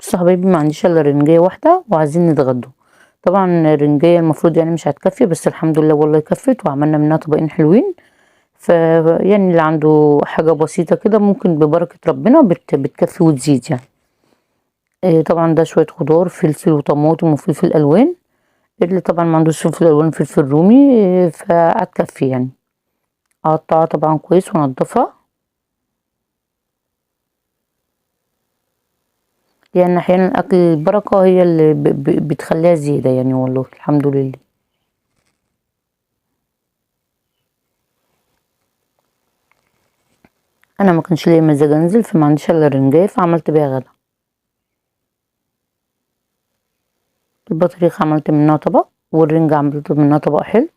بصوا يا حبايبي ما عنديش الا رنجية واحدة وعايزين نتغدوا. طبعا الرنجية المفروض يعني مش هتكفي، بس الحمد لله والله كفت وعملنا منها طبقين حلوين. يعني اللي عنده حاجة بسيطة كده ممكن ببركة ربنا بتكفي وتزيد يعني. طبعا ده شوية خضار، فلفل وطماطم وفلفل ألوان. اللي طبعا ما عندوش فلفل ألوان فلفل رومي فهتكفي يعني. أقطعها طبعا كويس وأنضفها، يعني أحيانا الأكل البركة هي اللي بتخليها زيادة يعني، والله الحمد لله. أنا ما كانش ليا مزاج أنزل فما عنديش إلا رنجاية فعملت بيها غدا. البطريق عملت منها طبق، والرنجة عملت منها طبق حلو،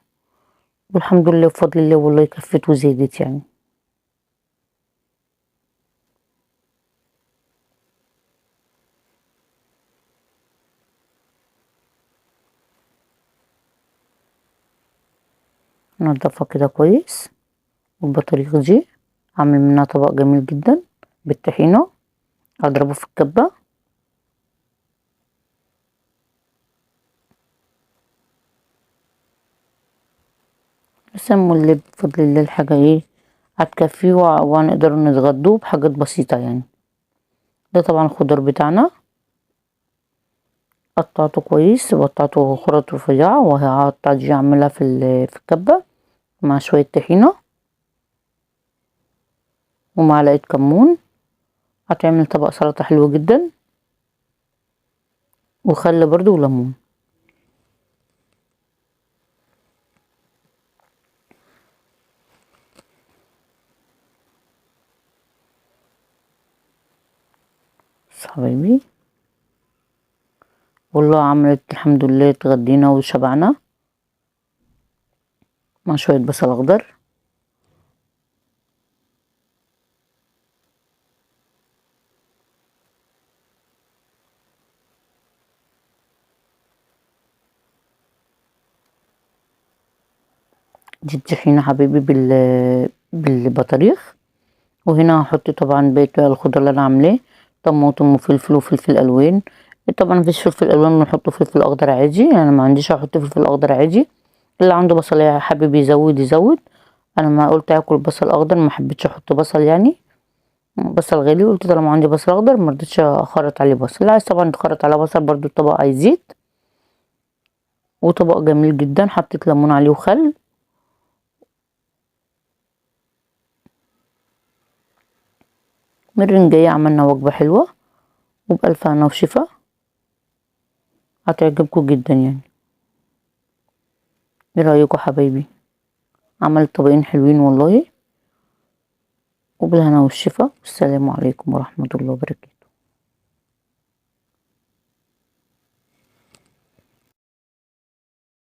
والحمد لله بفضل الله والله كفت وزادت يعني. نضفها كده كويس. والبطريق دي عامل منها طبق جميل جدا بالطحينة، اضربه في الكبة. سموا اللي بفضل الله الحاجة ايه هتكفيه وهنقدر نتغدوا بحاجات بسيطة يعني. ده طبعا الخضار بتاعنا قطعته كويس وقطعته خرط رفيعة، وهقطع دي اعملها في الكبة مع شوية طحينة ومعلقة كمون. هتعمل طبق سلطة حلو جدا، وخل برضو وليمون. بس حبايبي والله عملت الحمد لله اتغدينا وشبعنا مع شوية بصل اخضر. دي الطحينة حبيبي بالبطاريخ. وهنا هحط طبعا بقية الخضار اللي انا عاملاه، طماطم وفلفل وفلفل الوان. طبعا مفيش فلفل الوان بنحطه فلفل اخضر عادي، يعني انا ما عنديش هحط فلفل اخضر عادي. اللي عنده بصلايه حابب يزود يزود. انا ما قلت اكل بصل اخضر ما حبيتش احط بصل يعني، بصل غالي، قلت طالما عندي بصل اخضر ما رضيتش اخرط عليه بصل. لا عايز طبعا تخرط على بصل برضو الطبق هيزيد. وطبق جميل جدا حطيت ليمون عليه وخل. من الرنجاية عملنا وجبة حلوة وبألف هنا وشفا، هتعجبكم جدا يعني. ايه رأيكم حبايبي؟ عملت طبقين حلوين والله، وبالهنا والشفا، والسلام عليكم ورحمة الله وبركاته.